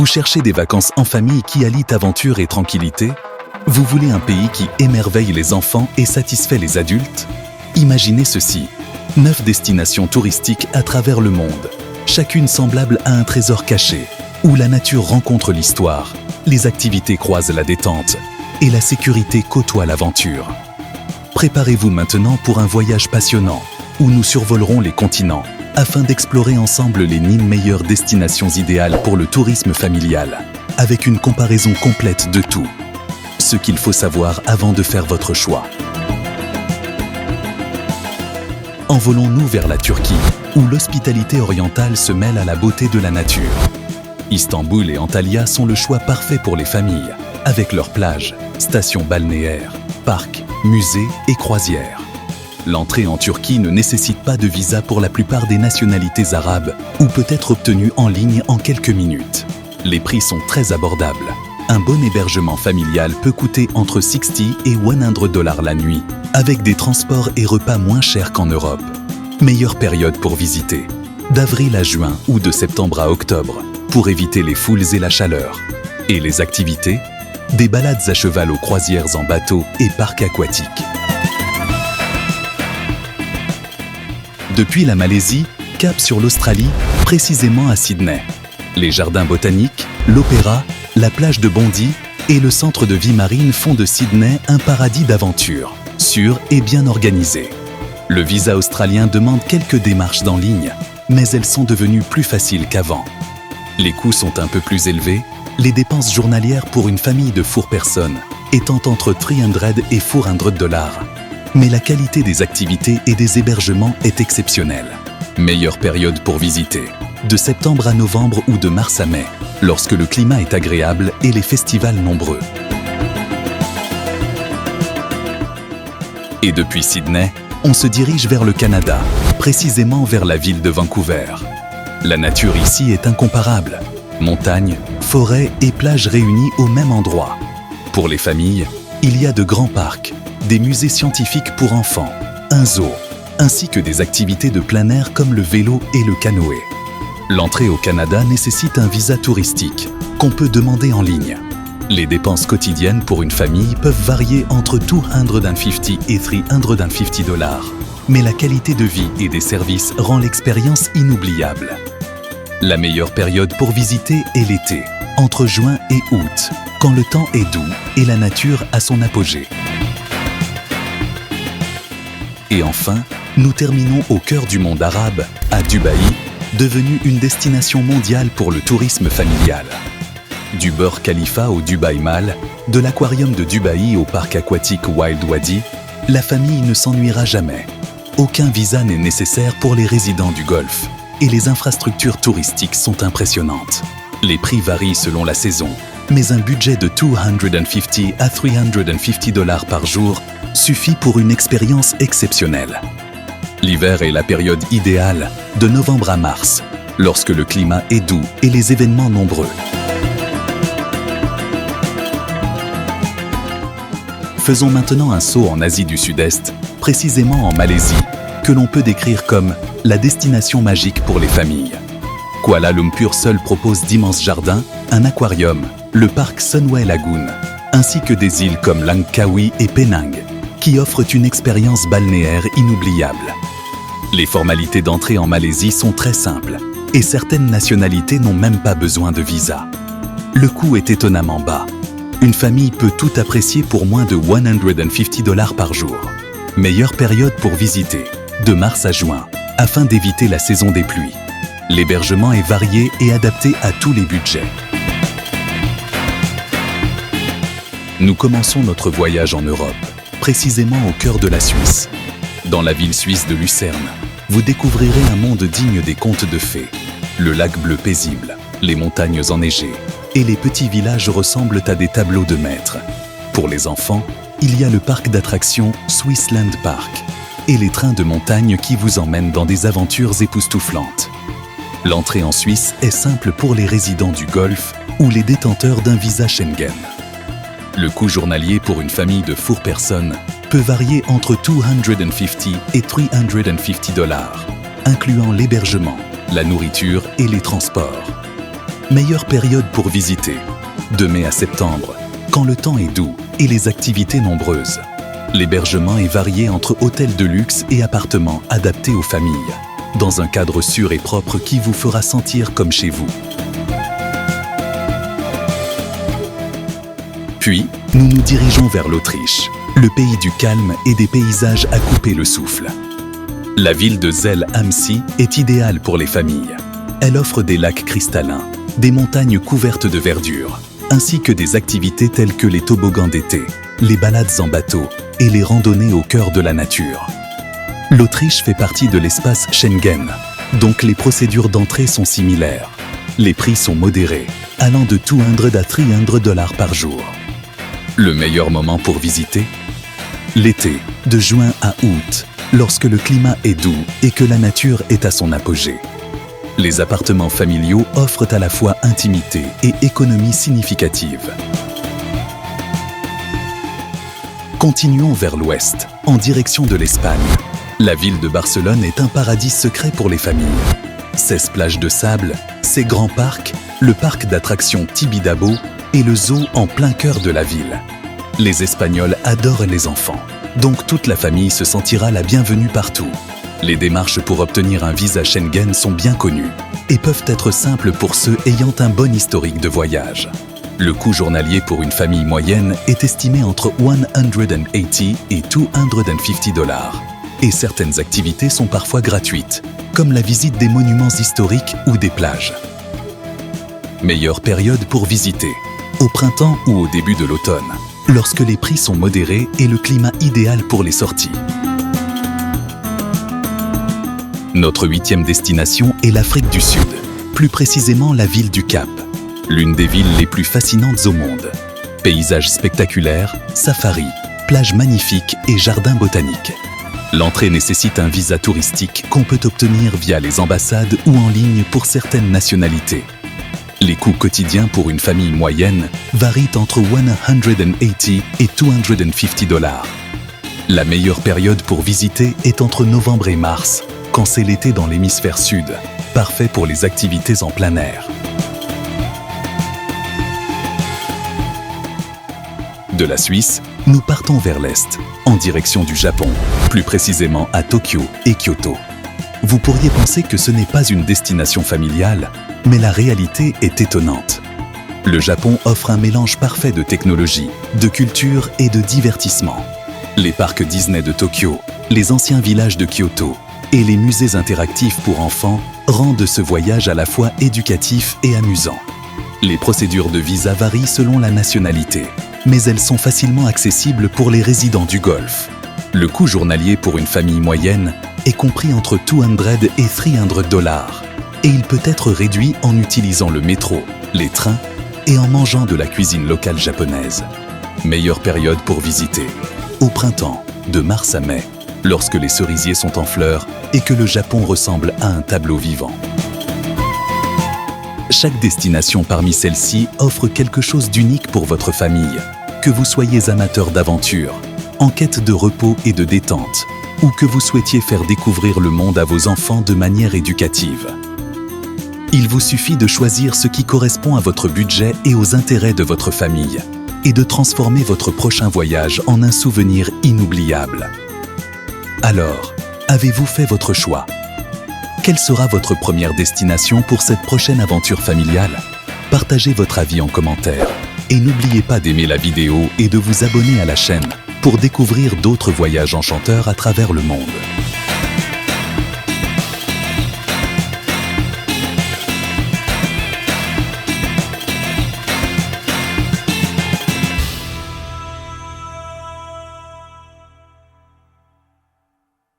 Vous cherchez des vacances en famille qui allient aventure et tranquillité? Vous voulez un pays qui émerveille les enfants et satisfait les adultes? Imaginez ceci, 9 destinations touristiques à travers le monde, chacune semblable à un trésor caché, où la nature rencontre l'histoire, les activités croisent la détente et la sécurité côtoie l'aventure. Préparez-vous maintenant pour un voyage passionnant, où nous survolerons les continents, afin d'explorer ensemble les 1000 meilleures destinations idéales pour le tourisme familial, avec une comparaison complète de tout. Ce qu'il faut savoir avant de faire votre choix. Envolons-nous vers la Turquie, où l'hospitalité orientale se mêle à la beauté de la nature. Istanbul et Antalya sont le choix parfait pour les familles, avec leurs plages, stations balnéaires, parcs, musées et croisières. L'entrée en Turquie ne nécessite pas de visa pour la plupart des nationalités arabes ou peut être obtenue en ligne en quelques minutes. Les prix sont très abordables. Un bon hébergement familial peut coûter entre 60 et 100 $ la nuit, avec des transports et repas moins chers qu'en Europe. Meilleure période pour visiter, d'avril à juin ou de septembre à octobre, pour éviter les foules et la chaleur. Et les activités? Des balades à cheval aux croisières en bateau et parcs aquatiques. Depuis la Malaisie, cap sur l'Australie, précisément à Sydney. Les jardins botaniques, l'opéra, la plage de Bondi et le centre de vie marine font de Sydney un paradis d'aventure, sûr et bien organisé. Le visa australien demande quelques démarches en ligne, mais elles sont devenues plus faciles qu'avant. Les coûts sont un peu plus élevés, les dépenses journalières pour une famille de 4 personnes étant entre 300 et 400 $. Mais la qualité des activités et des hébergements est exceptionnelle. Meilleure période pour visiter, de septembre à novembre ou de mars à mai, lorsque le climat est agréable et les festivals nombreux. Et depuis Sydney, on se dirige vers le Canada, précisément vers la ville de Vancouver. La nature ici est incomparable. Montagnes, forêts et plages réunies au même endroit. Pour les familles, il y a de grands parcs, des musées scientifiques pour enfants, un zoo, ainsi que des activités de plein air comme le vélo et le canoë. L'entrée au Canada nécessite un visa touristique, qu'on peut demander en ligne. Les dépenses quotidiennes pour une famille peuvent varier entre 250 et 350 $, mais la qualité de vie et des services rend l'expérience inoubliable. La meilleure période pour visiter est l'été, entre juin et août, quand le temps est doux et la nature a son apogée. Et enfin, nous terminons au cœur du monde arabe, à Dubaï, devenue une destination mondiale pour le tourisme familial. Du Burj Khalifa au Dubai Mall, de l'aquarium de Dubaï au parc aquatique Wild Wadi, la famille ne s'ennuiera jamais. Aucun visa n'est nécessaire pour les résidents du Golfe et les infrastructures touristiques sont impressionnantes. Les prix varient selon la saison, mais un budget de 250 à 350 $ par jour suffit pour une expérience exceptionnelle. L'hiver est la période idéale, de novembre à mars, lorsque le climat est doux et les événements nombreux. Faisons maintenant un saut en Asie du Sud-Est, précisément en Malaisie, que l'on peut décrire comme la destination magique pour les familles. Kuala Lumpur seul propose d'immenses jardins, un aquarium, le parc Sunway Lagoon, ainsi que des îles comme Langkawi et Penang, qui offrent une expérience balnéaire inoubliable. Les formalités d'entrée en Malaisie sont très simples, et certaines nationalités n'ont même pas besoin de visa. Le coût est étonnamment bas. Une famille peut tout apprécier pour moins de 150 $ par jour. Meilleure période pour visiter, de mars à juin, afin d'éviter la saison des pluies. L'hébergement est varié et adapté à tous les budgets. Nous commençons notre voyage en Europe, précisément au cœur de la Suisse. Dans la ville suisse de Lucerne, vous découvrirez un monde digne des contes de fées. Le lac bleu paisible, les montagnes enneigées et les petits villages ressemblent à des tableaux de maître. Pour les enfants, il y a le parc d'attractions Swissland Park et les trains de montagne qui vous emmènent dans des aventures époustouflantes. L'entrée en Suisse est simple pour les résidents du Golfe ou les détenteurs d'un visa Schengen. Le coût journalier pour une famille de 4 personnes peut varier entre 250 et 350 $, incluant l'hébergement, la nourriture et les transports. Meilleure période pour visiter. De mai à septembre, quand le temps est doux et les activités nombreuses. L'hébergement est varié entre hôtels de luxe et appartements adaptés aux familles, dans un cadre sûr et propre qui vous fera sentir comme chez vous. Puis, nous nous dirigeons vers l'Autriche, le pays du calme et des paysages à couper le souffle. La ville de Zell am See est idéale pour les familles. Elle offre des lacs cristallins, des montagnes couvertes de verdure, ainsi que des activités telles que les toboggans d'été, les balades en bateau et les randonnées au cœur de la nature. L'Autriche fait partie de l'espace Schengen, donc les procédures d'entrée sont similaires. Les prix sont modérés, allant de $200 à $300 par jour. Le meilleur moment pour visiter? L'été, de juin à août, lorsque le climat est doux et que la nature est à son apogée. Les appartements familiaux offrent à la fois intimité et économie significative. Continuons vers l'ouest, en direction de l'Espagne. La ville de Barcelone est un paradis secret pour les familles. 16 plages de sable, ses grands parcs, le parc d'attractions Tibidabo et le zoo en plein cœur de la ville. Les Espagnols adorent les enfants, donc toute la famille se sentira la bienvenue partout. Les démarches pour obtenir un visa Schengen sont bien connues et peuvent être simples pour ceux ayant un bon historique de voyage. Le coût journalier pour une famille moyenne est estimé entre $180 et $250 et certaines activités sont parfois gratuites, comme la visite des monuments historiques ou des plages. Meilleure période pour visiter, au printemps ou au début de l'automne, lorsque les prix sont modérés et le climat idéal pour les sorties. Notre 8e destination est l'Afrique du Sud, plus précisément la ville du Cap, l'une des villes les plus fascinantes au monde. Paysages spectaculaires, safaris, plages magnifiques et jardins botaniques. L'entrée nécessite un visa touristique qu'on peut obtenir via les ambassades ou en ligne pour certaines nationalités. Les coûts quotidiens pour une famille moyenne varient entre $180 et $250. La meilleure période pour visiter est entre novembre et mars, quand c'est l'été dans l'hémisphère sud, parfait pour les activités en plein air. De la Suisse, nous partons vers l'est, en direction du Japon, plus précisément à Tokyo et Kyoto. Vous pourriez penser que ce n'est pas une destination familiale, mais la réalité est étonnante. Le Japon offre un mélange parfait de technologie, de culture et de divertissement. Les parcs Disney de Tokyo, les anciens villages de Kyoto et les musées interactifs pour enfants rendent ce voyage à la fois éducatif et amusant. Les procédures de visa varient selon la nationalité, mais elles sont facilement accessibles pour les résidents du Golfe. Le coût journalier pour une famille moyenne est compris entre $200 et $300 et il peut être réduit en utilisant le métro, les trains et en mangeant de la cuisine locale japonaise. Meilleure période pour visiter, au printemps, de mars à mai, lorsque les cerisiers sont en fleurs et que le Japon ressemble à un tableau vivant. Chaque destination parmi celles-ci offre quelque chose d'unique pour votre famille, que vous soyez amateur d'aventure, en quête de repos et de détente, ou que vous souhaitiez faire découvrir le monde à vos enfants de manière éducative. Il vous suffit de choisir ce qui correspond à votre budget et aux intérêts de votre famille, et de transformer votre prochain voyage en un souvenir inoubliable. Alors, avez-vous fait votre choix? Quelle sera votre première destination pour cette prochaine aventure familiale? Partagez votre avis en commentaire et n'oubliez pas d'aimer la vidéo et de vous abonner à la chaîne pour découvrir d'autres voyages enchanteurs à travers le monde.